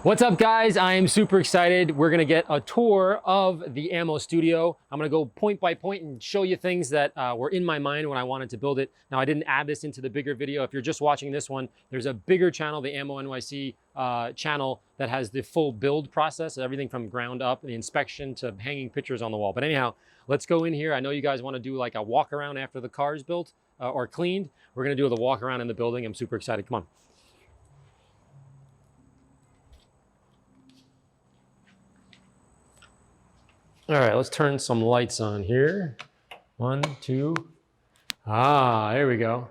What's up, guys? I am super excited. We're gonna get a tour of the AMMO studio. I'm gonna go point by point and show you things that were in my mind when I wanted to build it. Now, I didn't add this into the bigger video. If you're just watching this one, there's a bigger channel, the AMMO NYC channel, that has the full build process, everything from ground up, the inspection to hanging pictures on the wall. But anyhow, let's go in here. I know you guys wanna do like a walk around after the car is built or cleaned. We're gonna do the walk around in the building. I'm super excited. Come on. All right, let's turn some lights on here. 1, 2. There we go.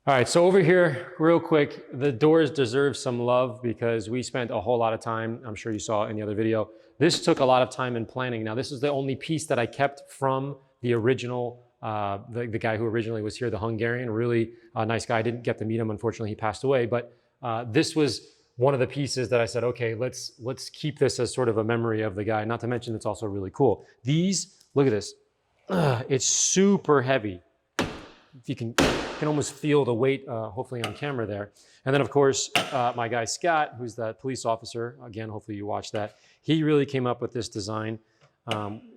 All right, so over here, real quick, the doors deserve some love because we spent a whole lot of time, I'm sure you saw in the other video. This took a lot of time in planning. Now, this is the only piece that I kept from the original, the guy who originally was here, the Hungarian, really nice guy. I didn't get to meet him, unfortunately, he passed away, but this was one of the pieces that I said, okay, let's keep this as sort of a memory of the guy. Not to mention, it's also really cool. These, look at this. It's super heavy. You can almost feel the weight, hopefully on camera there. And then of course, my guy Scott, who's the police officer, again, hopefully you watched that. He really came up with this design.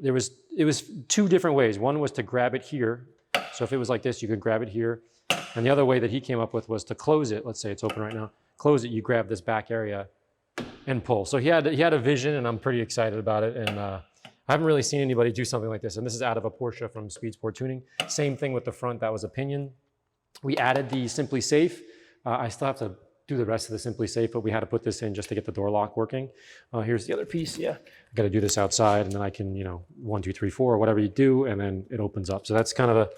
It was two different ways. One was to grab it here. So if it was like this, you could grab it here. And the other way that he came up with was to close it. Let's say it's open right now. Close it, you grab this back area and pull. So he had a vision, and I'm pretty excited about it. And I haven't really seen anybody do something like this. And this is out of a Porsche from Speed Sport Tuning. Same thing with the front, that was a pinion. We added the Simply Safe. I still have to do the rest of the Simply Safe, but we had to put this in just to get the door lock working. Here's the other piece, yeah. I gotta do this outside, and then I can, 1, 2, 3, 4, or whatever you do, and then it opens up. So that's kind of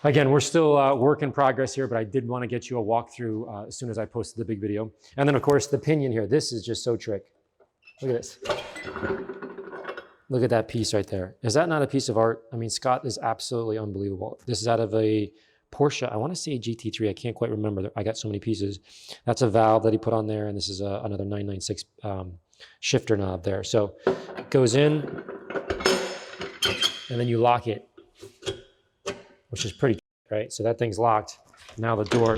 again, we're still work in progress here, but I did want to get you a walkthrough as soon as I posted the big video. And then of course the pinion here, this is just so trick. Look at this. Look at that piece right there. Is that not a piece of art? I mean, Scott is absolutely unbelievable. This is out of a Porsche, I want to say a GT3, I can't quite remember. I got so many pieces. That's a valve that he put on there, and this is another 996 shifter knob there. So it goes in, and then you lock it, which is pretty, right? So that thing's locked. Now the door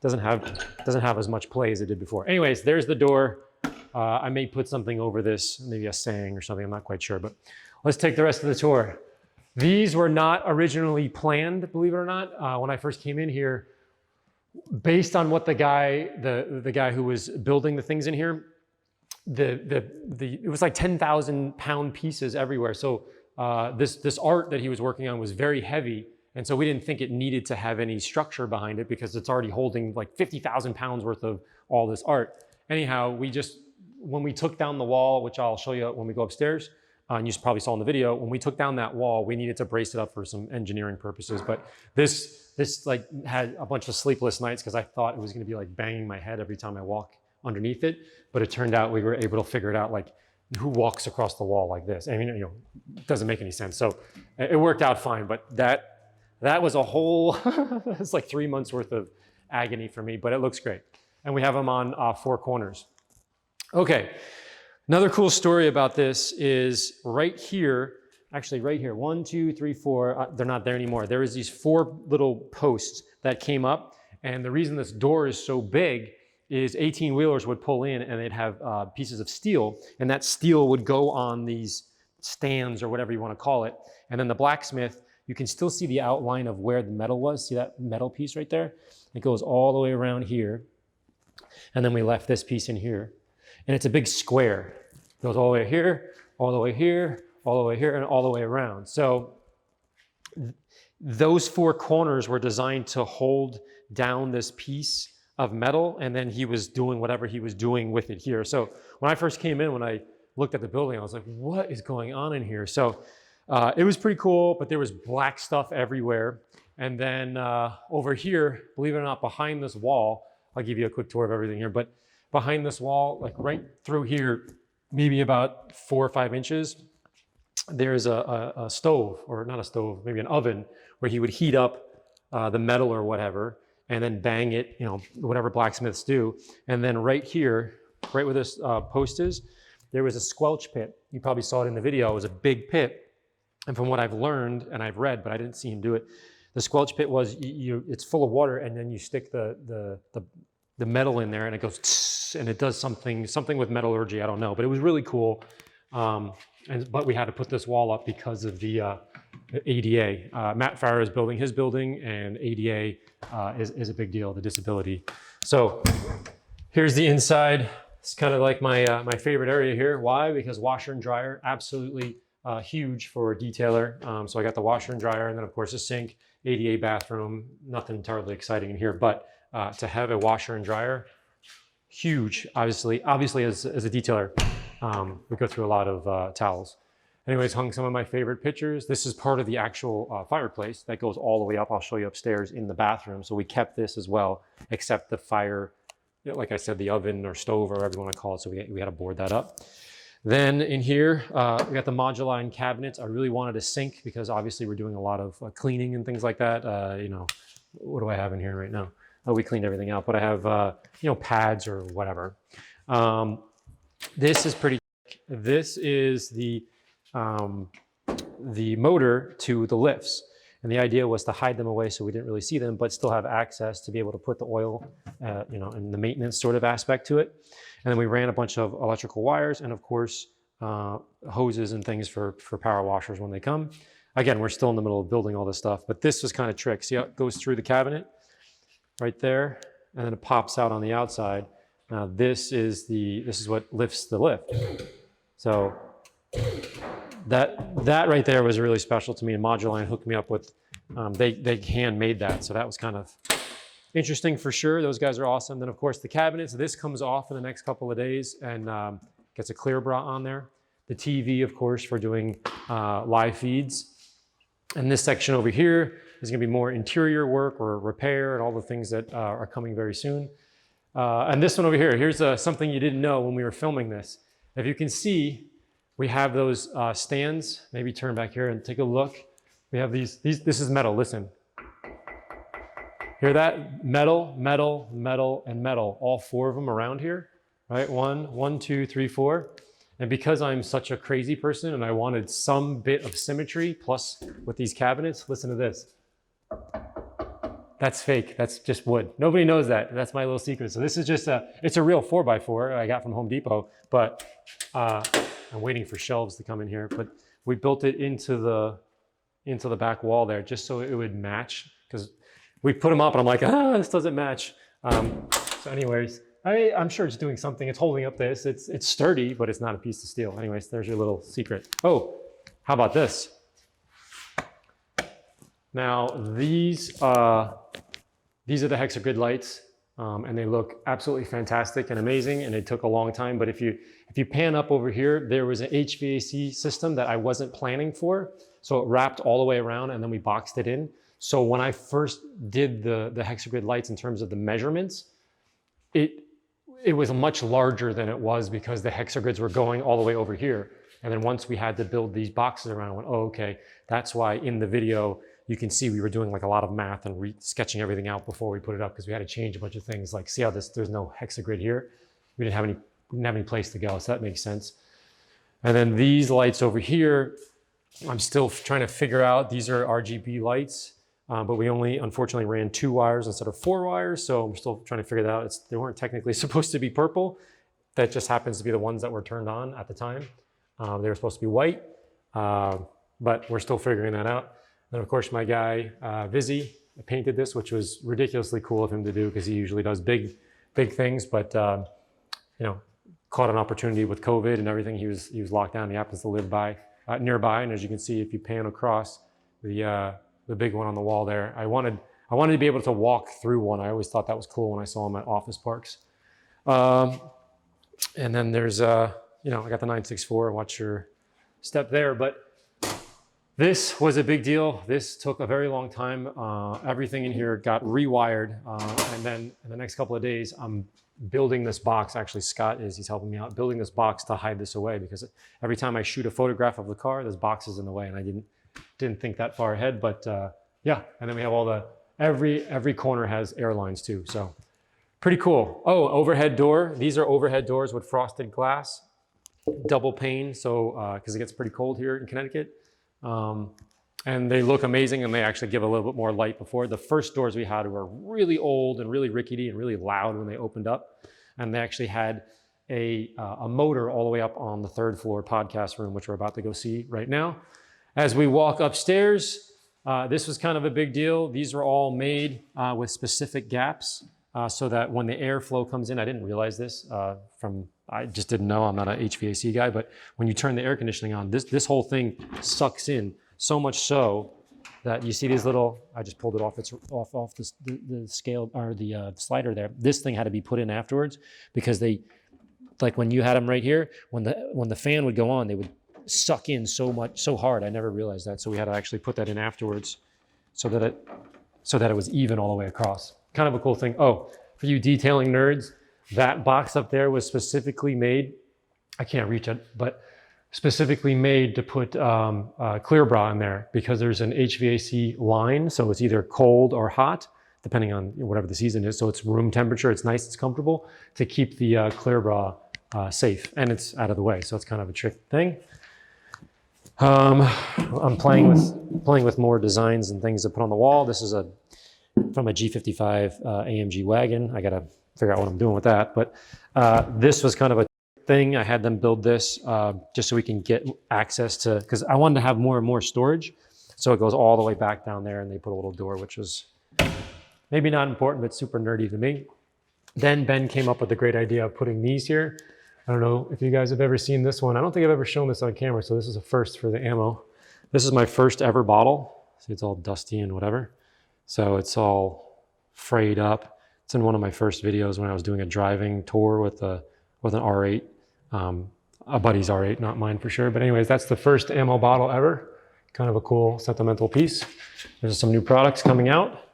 doesn't have as much play as it did before. Anyways, there's the door. I may put something over this, maybe a saying or something, I'm not quite sure, but let's take the rest of the tour. These were not originally planned, believe it or not. When I first came in here, based on what the guy who was building the things in here, it was like 10,000 pound pieces everywhere. So this art that he was working on was very heavy. And so we didn't think it needed to have any structure behind it because it's already holding like 50,000 pounds worth of all this art. Anyhow, when we took down the wall, which I'll show you when we go upstairs, and you probably saw in the video, when we took down that wall, we needed to brace it up for some engineering purposes. But this like had a bunch of sleepless nights because I thought it was gonna be like banging my head every time I walk underneath it. But it turned out we were able to figure it out, like who walks across the wall like this? I mean, it doesn't make any sense. So it worked out fine, but that was a whole, it's like 3 months worth of agony for me, but it looks great. And we have them on 4 corners. Okay, another cool story about this is right here, actually right here, 1, 2, 3, 4, they're not there anymore. There was these 4 little posts that came up, and the reason this door is so big is 18-wheelers would pull in and they'd have pieces of steel, and that steel would go on these stands or whatever you want to call it. And then the blacksmith, you can still see the outline of where the metal was. See that metal piece right there? It goes all the way around here. And then we left this piece in here. And it's a big square. It goes all the way here, all the way here, all the way here, and all the way around. So those 4 corners were designed to hold down this piece of metal, and then he was doing whatever he was doing with it here. So when I first came in, when I looked at the building, I was like, what is going on in here? So it was pretty cool, but there was black stuff everywhere. And then over here, believe it or not, behind this wall, I'll give you a quick tour of everything here, but behind this wall, like right through here, maybe about 4 or 5 inches, there's a stove, or not a stove, maybe an oven, where he would heat up the metal or whatever, and then bang it, whatever blacksmiths do. And then right here, right where this post is, there was a squelch pit. You probably saw it in the video. It was a big pit. And from what I've learned, and I've read, but I didn't see him do it, the squelch pit was, it's full of water, and then you stick the metal in there, and it goes tss, and it does something with metallurgy. I don't know, but it was really cool. But we had to put this wall up because of the ADA. Matt Farah is building his building, and ADA is a big deal, the disability. So here's the inside. It's kind of like my my favorite area here. Why? Because washer and dryer, absolutely huge for a detailer. So I got the washer and dryer, and then of course a sink, ADA bathroom. Nothing entirely exciting in here, but to have a washer and dryer, huge. Obviously as a detailer, we go through a lot of towels. Anyways, hung some of my favorite pictures. This is part of the actual fireplace that goes all the way up. I'll show you upstairs in the bathroom. So we kept this as well, except the fire, you know, like I said, the oven or stove or whatever you want to call it. So we had to board that up. Then in here, we got the moduline cabinets. I really wanted a sink because obviously we're doing a lot of cleaning and things like that. You know, what do I have in here right now? Oh, we cleaned everything out, but I have, you know, pads or whatever. This is pretty, this is the motor to the lifts. And the idea was to hide them away so we didn't really see them, but still have access to be able to put the oil, you know, and the maintenance sort of aspect to it. And then we ran a bunch of electrical wires and of course, hoses and things for power washers when they come. Again, we're still in the middle of building all this stuff, but this was kind of trick. See how it goes through the cabinet right there, and then it pops out on the outside. Now this is what lifts the lift. So that right there was really special to me, and Moduline hooked me up with, they handmade that. So that was kind of interesting for sure. Those guys are awesome. Then of course the cabinets, this comes off in the next couple of days and gets a clear bra on there. The TV, of course, for doing live feeds. And this section over here is gonna be more interior work or repair and all the things that are coming very soon. And this one over here, here's something you didn't know when we were filming this. If you can see, we have those stands. Maybe turn back here and take a look. We have these, this is metal, listen. Hear that? Metal, metal, metal, and metal. All four of them around here, right? One, two, three, four. And because I'm such a crazy person and I wanted some bit of symmetry, plus with these cabinets, listen to this. That's fake, that's just wood. Nobody knows that, that's my little secret. So this is just it's a real 4x4 I got from Home Depot, but I'm waiting for shelves to come in here. But we built it into the back wall there just so it would match, because we put them up and I'm like, this doesn't match. So anyways, I'm sure it's doing something. It's holding up this. It's sturdy, but it's not a piece of steel. Anyways, there's your little secret. Oh, how about this? Now these are the Hexagrid lights, and they look absolutely fantastic and amazing. And it took a long time, but if you pan up over here, there was an HVAC system that I wasn't planning for. So it wrapped all the way around and then we boxed it in. So when I first did the Hexagrid lights in terms of the measurements, it was much larger than it was because the hexagrids were going all the way over here. And then once we had to build these boxes around, I went, oh, okay. That's why in the video, you can see we were doing like a lot of math and sketching everything out before we put it up, because we had to change a bunch of things. Like, see how there's no hexagrid here? We didn't have any place to go, so that makes sense. And then these lights over here, I'm still trying to figure out. These are RGB lights. But we only, unfortunately, ran 2 wires instead of 4 wires. So I'm still trying to figure that out. They weren't technically supposed to be purple. That just happens to be the ones that were turned on at the time. They were supposed to be white, but we're still figuring that out. And of course, my guy, Vizzy, painted this, which was ridiculously cool of him to do because he usually does big things. But, you know, caught an opportunity with COVID and everything. He was locked down. He happens to live nearby. And as you can see, if you pan across the big one on the wall there. I wanted to be able to walk through one. I always thought that was cool when I saw them at office parks. And then there's, you know, I got the 964, watch your step there, but this was a big deal. This took a very long time. Everything in here got rewired. And then in the next couple of days, I'm building this box. Actually, Scott he's helping me out, building this box to hide this away, because every time I shoot a photograph of the car, there's boxes in the way, and I didn't think that far ahead, but yeah. And then we have all every corner has airlines too. So pretty cool. Oh, overhead door. These are overhead doors with frosted glass, double pane. So, cause it gets pretty cold here in Connecticut. And and they look amazing, and they actually give a little bit more light before. The first doors we had were really old and really rickety and really loud when they opened up. And they actually had a motor all the way up on the 3rd floor podcast room, which we're about to go see right now. As we walk upstairs, this was kind of a big deal. These were all made with specific gaps so that when the airflow comes in, I didn't realize this I just didn't know, I'm not an HVAC guy, but when you turn the air conditioning on, this whole thing sucks in so much so that you see these little, I just pulled it off, it's off the scale or the slider there. This thing had to be put in afterwards because they, like when you had them right here, when the fan would go on, they would suck in so hard. I never realized that. So we had to actually put that in afterwards so that it was even all the way across. Kind of a cool thing. Oh, for you detailing nerds, that box up there was specifically made, I can't reach it, but specifically made to put clear bra in there because there's an HVAC line. So it's either cold or hot, depending on whatever the season is. So it's room temperature, it's nice, it's comfortable to keep the clear bra safe, and it's out of the way. So it's kind of a trick thing. I'm playing with more designs and things to put on the wall. This is from a G55 AMG wagon. I gotta figure out what I'm doing with that. But this was kind of a thing. I had them build this just so we can get access to, because I wanted to have more and more storage. So it goes all the way back down there, and they put a little door, which was maybe not important, but super nerdy to me. Then Ben came up with the great idea of putting these here. I don't know if you guys have ever seen this one. I don't think I've ever shown this on camera, so this is a first for the ammo. This is my first ever bottle. See, it's all dusty and whatever. So it's all frayed up. It's in one of my first videos when I was doing a driving tour with an R8, a buddy's R8, not mine for sure. But anyways, that's the first ammo bottle ever. Kind of a cool sentimental piece. There's some new products coming out.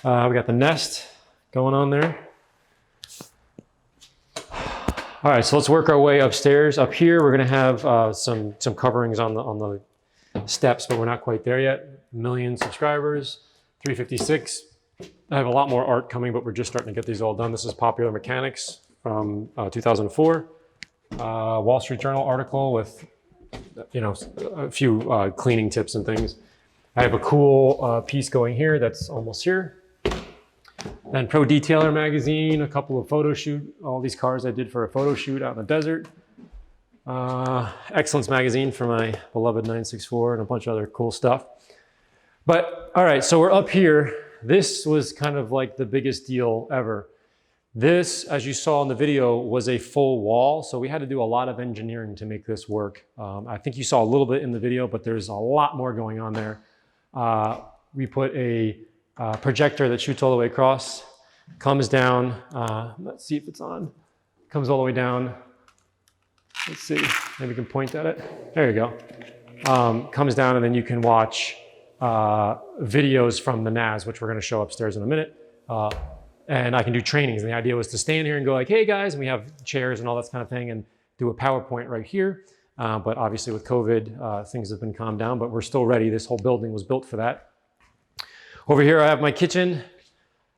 We got the Nest going on there. All right, so let's work our way upstairs. Up here, we're gonna have some coverings on the steps, but we're not quite there yet. 1 million subscribers, 356. I have a lot more art coming, but we're just starting to get these all done. This is Popular Mechanics from 2004. Wall Street Journal article with, a few cleaning tips and things. I have a cool piece going here that's almost here. Then Pro Detailer magazine, a couple of photo shoot, all these cars I did for a photo shoot out in the desert. Excellence magazine for my beloved 964 and a bunch of other cool stuff. But all right, so we're up here. This was kind of like the biggest deal ever. This, as you saw in the video, was a full wall. So we had to do a lot of engineering to make this work. I think you saw a little bit in the video, but there's a lot more going on there. We put a projector that shoots all the way across, comes down, let's see if it's on, comes all the way down. Let's see, maybe we can point at it. There you go. Comes down, and then you can watch videos from the NAS, which we're gonna show upstairs in a minute. And I can do trainings. And the idea was to stand here and go like, hey guys, and we have chairs and all that kind of thing, and do a PowerPoint right here. But obviously with COVID, things have been calmed down, but we're still ready. This whole building was built for that. Over here, I have my kitchen.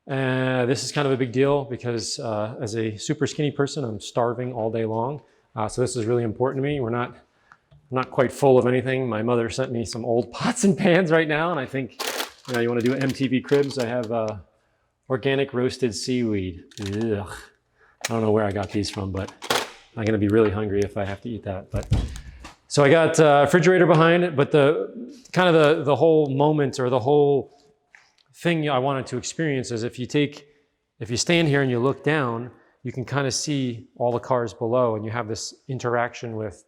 This is kind of a big deal because as a super skinny person, I'm starving all day long. So this is really important to me. We're not quite full of anything. My mother sent me some old pots and pans right now, and I think you want to do MTV Cribs. I have organic roasted seaweed. Ugh. I don't know where I got these from, but I'm gonna be really hungry if I have to eat that. But so I got a refrigerator behind it, but the kind of the whole moment or the whole thing I wanted to experience is if you stand here and you look down, you can kind of see all the cars below, and you have this interaction with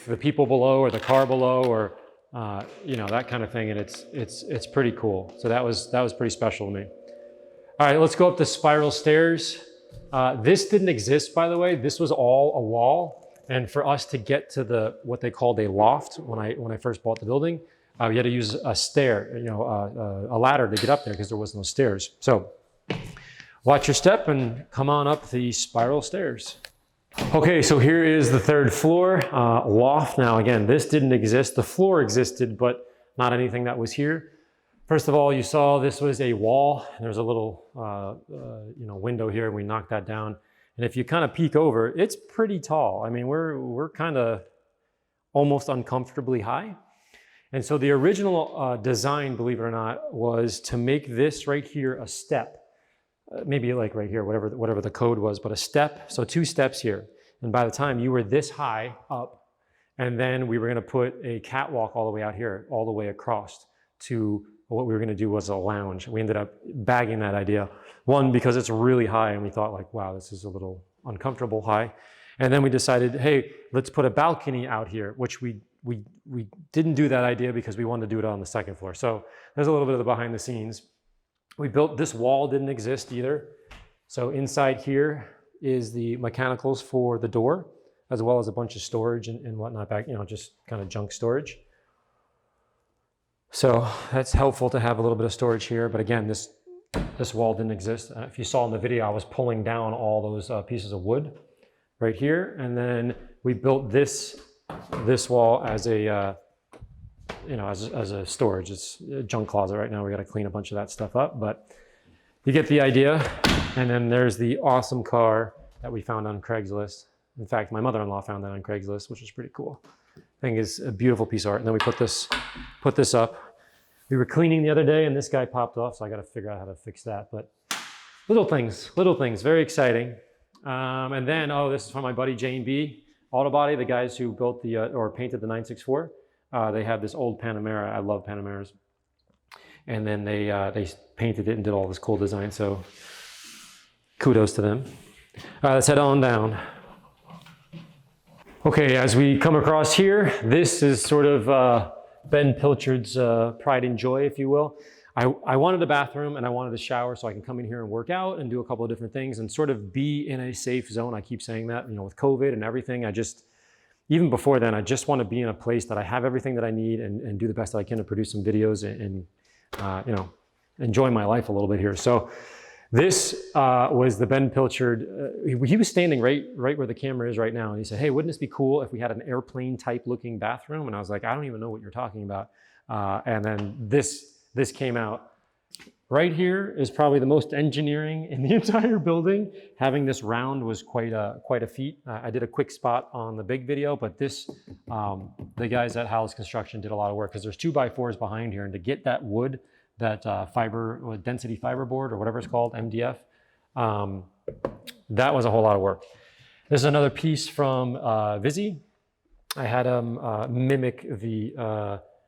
the people below or the car below, or that kind of thing, and it's pretty cool. So that was pretty special to me. All right, let's go up the spiral stairs. This didn't exist, by the way. This was all a wall, and for us to get to what they called a loft when I first bought the building, we had to use a stair, a ladder to get up there because there was no stairs. So watch your step and come on up the spiral stairs. Okay, so here is the 3rd floor loft. Now again, this didn't exist. The floor existed, but not anything that was here. First of all, you saw this was a wall. There's a little window here, and we knocked that down. And if you kind of peek over, it's pretty tall. I mean, we're kind of almost uncomfortably high. And so the original design, believe it or not, was to make this right here a step. Maybe like right here, whatever the code was, but a step, so 2 steps here. And by the time you were this high up, and then we were gonna put a catwalk all the way out here, all the way across to what we were gonna do was a lounge. We ended up bagging that idea. One, because it's really high and we thought like, wow, this is a little uncomfortable high. And then we decided, hey, let's put a balcony out here, which we didn't do that idea because we wanted to do it on the 2nd floor. So there's a little bit of the behind the scenes. We built, this wall didn't exist either. So inside here is the mechanicals for the door, as well as a bunch of storage and whatnot back, just kind of junk storage. So that's helpful to have a little bit of storage here. But again, this wall didn't exist. If you saw in the video, I was pulling down all those pieces of wood right here. And then we built this wall as a, as a storage. It's a junk closet right now. We got to clean a bunch of that stuff up, but you get the idea. And then there's the awesome car that we found on Craigslist. In fact, my mother-in-law found that on Craigslist, which is pretty cool. I think it's a beautiful piece of art. And then we put this up. We were cleaning the other day and this guy popped off, so I got to figure out how to fix that. But little things, very exciting. And then, this is from my buddy J&B Autobody, the guys who built or painted the 964. They have this old Panamera. I love Panameras. And then they painted it and did all this cool design. So kudos to them. Let's head on down. Okay, as we come across here, this is sort of Ben Pilchard's pride and joy, if you will. I wanted a bathroom and I wanted a shower so I can come in here and work out and do a couple of different things and sort of be in a safe zone. I keep saying that, with COVID and everything, even before then, I just want to be in a place that I have everything that I need and do the best that I can to produce some videos and enjoy my life a little bit here. So this was the Ben Pilchard. He was standing right where the camera is right now. And he said, hey, wouldn't this be cool if we had an airplane type looking bathroom? And I was like, I don't even know what you're talking about. And then this came out. Right here is probably the most engineering in the entire building. Having this round was quite a feat. I did a quick spot on the big video, but the guys at Howell's Construction did a lot of work because there's 2x4s behind here, and to get that wood, that density fiber board or whatever it's called, MDF, that was a whole lot of work. This is another piece from Vizzy. I had him mimic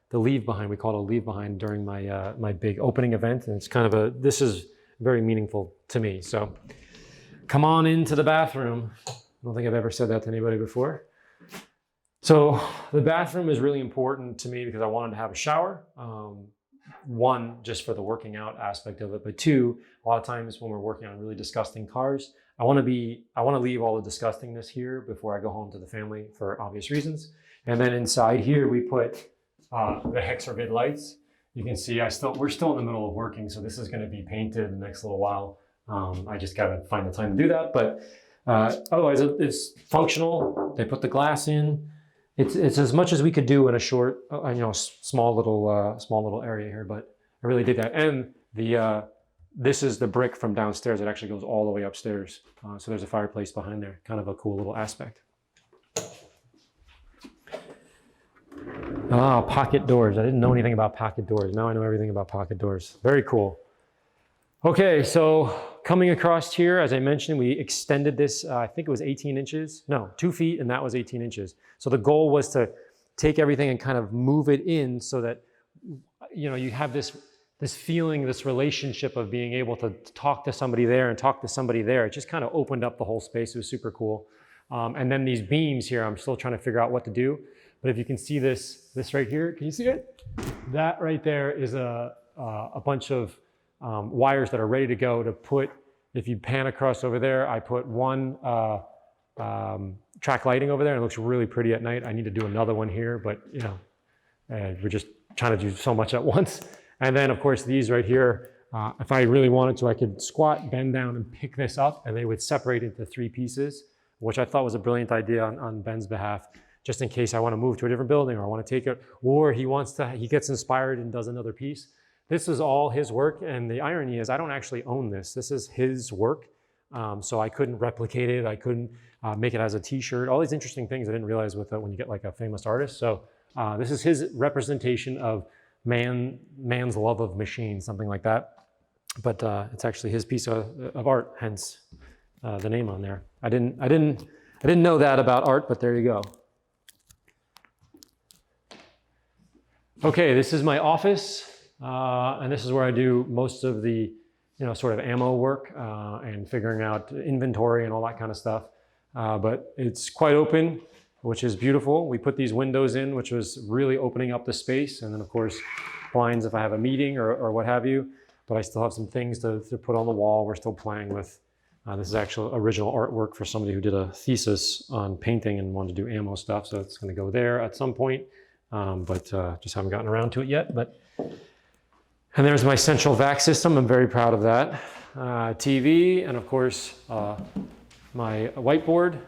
the leave behind. We call it a leave behind during my my big opening event, and it's kind of this is very meaningful to me. So come on into the bathroom. I don't think I've ever said that to anybody before. So the bathroom is really important to me because I wanted to have a shower. One, just for the working out aspect of it, but two, a lot of times when we're working on really disgusting cars, I want to leave all the disgustingness here before I go home to the family for obvious reasons. And then inside here we put the Hexagrid Lights. You can see we're still in the middle of working, so this is going to be painted in the next little while. I just got to find the time to do that, but otherwise it's functional. They put the glass in. It's as much as we could do in a short, small little area here, but I really did that. And this is the brick from downstairs. It actually goes all the way upstairs. So there's a fireplace behind there, kind of a cool little aspect. Pocket doors. I didn't know anything about pocket doors. Now I know everything about pocket doors. Very cool. Okay, so coming across here, as I mentioned, we extended this, I think it was 18 inches. No, 2 feet, and that was 18 inches. So the goal was to take everything and kind of move it in so that, you have this feeling, this relationship of being able to talk to somebody there and talk to somebody there. It just kind of opened up the whole space. It was super cool. And then these beams here, I'm still trying to figure out what to do. But if you can see this right here, can you see it? That right there is a bunch of wires that are ready to go to put. If you pan across over there, I put one track lighting over there, and it looks really pretty at night. I need to do another one here, but we're just trying to do so much at once. And then of course these right here, if I really wanted to, I could squat, bend down and pick this up, and they would separate into 3 pieces, which I thought was a brilliant idea on Ben's behalf, just in case I want to move to a different building or I want to take it, or he gets inspired and does another piece. This is all his work, and the irony is I don't actually own this. This is his work, so I couldn't replicate it. I couldn't make it as a t-shirt. All these interesting things I didn't realize when you get like a famous artist. So This is his representation of man's love of machines, something like that. But it's actually his piece of art, hence the name on there. I didn't know that about art, but there you go. Okay, this is my office, and this is where I do most of the, sort of ammo work and figuring out inventory and all that kind of stuff. But it's quite open, which is beautiful. We put these windows in, which was really opening up the space, and then of course blinds if I have a meeting or what have you. But I still have some things to put on the wall. We're still playing with. This is actual original artwork for somebody who did a thesis on painting and wanted to do ammo stuff, so it's going to go there at some point. But just haven't gotten around to it yet. And there's my central vac system. I'm very proud of that. TV, and of course my whiteboard,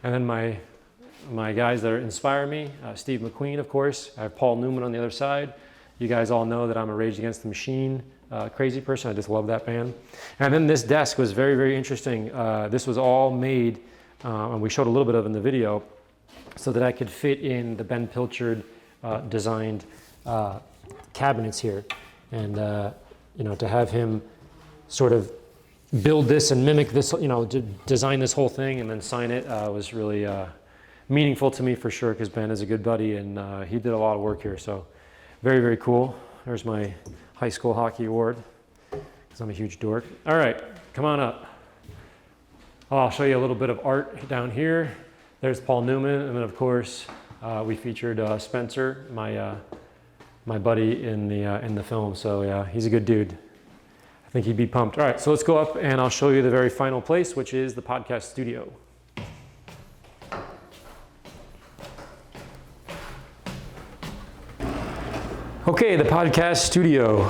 and then my guys that inspire me. Steve McQueen, of course. I have Paul Newman on the other side. You guys all know that I'm a Rage Against the Machine crazy person. I just love that band. And then this desk was very, very interesting. This was all made, and we showed a little bit of in the video, so that I could fit in the Ben Pilchard designed cabinets here. And to have him sort of build this and mimic this, to design this whole thing and then sign it was really meaningful to me for sure, because Ben is a good buddy and he did a lot of work here. So very, very cool. There's my high school hockey award, because I'm a huge dork. All right, come on up. I'll show you a little bit of art down here. There's Paul Newman, and then of course we featured Spencer, my buddy in the film. So yeah, he's a good dude. I think he'd be pumped. All right, so let's go up and I'll show you the very final place, which is the podcast studio. Okay, the podcast studio.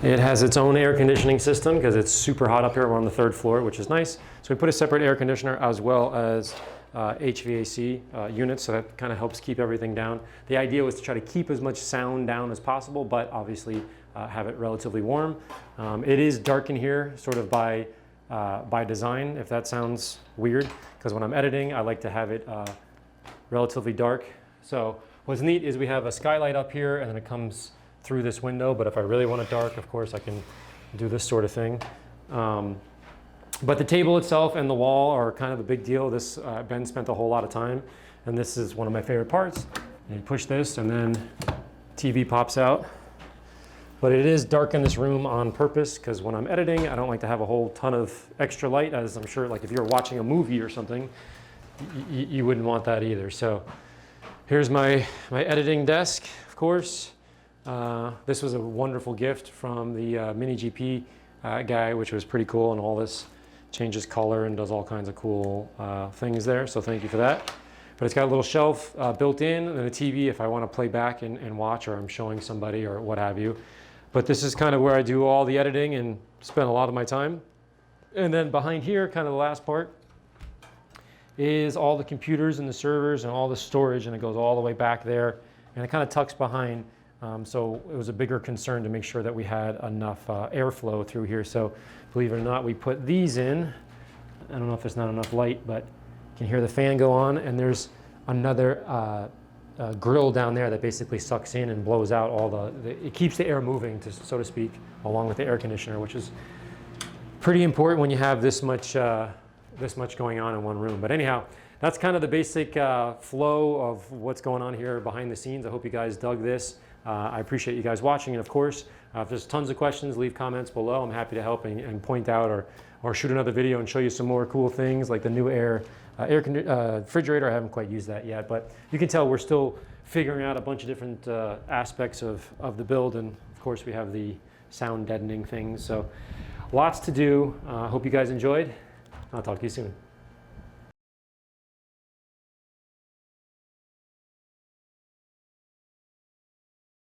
It has its own air conditioning system because it's super hot up here. We're on the 3rd floor, which is nice. So we put a separate air conditioner as well as HVAC units, so that kind of helps keep everything down. The idea was to try to keep as much sound down as possible, but obviously have it relatively warm. It is dark in here, sort of by design, if that sounds weird, because when I'm editing, I like to have it relatively dark. So what's neat is we have a skylight up here, and then it comes through this window, but if I really want it dark, of course, I can do this sort of thing. But the table itself and the wall are kind of a big deal. This, Ben spent a whole lot of time, and this is one of my favorite parts. And you push this, and then TV pops out. But it is dark in this room on purpose, because when I'm editing, I don't like to have a whole ton of extra light, as I'm sure, like if you're watching a movie or something, you wouldn't want that either. So here's my editing desk, of course. This was a wonderful gift from the Mini GP guy, which was pretty cool, and all this changes color and does all kinds of cool things there, so thank you for that. But it's got a little shelf built in, and a TV if I want to play back and watch, or I'm showing somebody or what have you. But this is kind of where I do all the editing and spend a lot of my time. And then behind here, kind of the last part, is all the computers and the servers and all the storage, and it goes all the way back there, and it kind of tucks behind. So it was a bigger concern to make sure that we had enough airflow through here. So believe it or not, we put these in. I don't know if there's not enough light, but you can hear the fan go on, and there's another grill down there that basically sucks in and blows out all it keeps the air moving, so to speak, along with the air conditioner, which is pretty important when you have this much going on in one room. But anyhow, that's kind of the basic flow of what's going on here behind the scenes. I hope you guys dug this. I appreciate you guys watching, and of course, if there's tons of questions, leave comments below. I'm happy to help and point out or shoot another video and show you some more cool things like the new refrigerator. I haven't quite used that yet, but you can tell we're still figuring out a bunch of different aspects of the build, and of course we have the sound deadening things. So lots to do. Hope you guys enjoyed. I'll talk to you soon.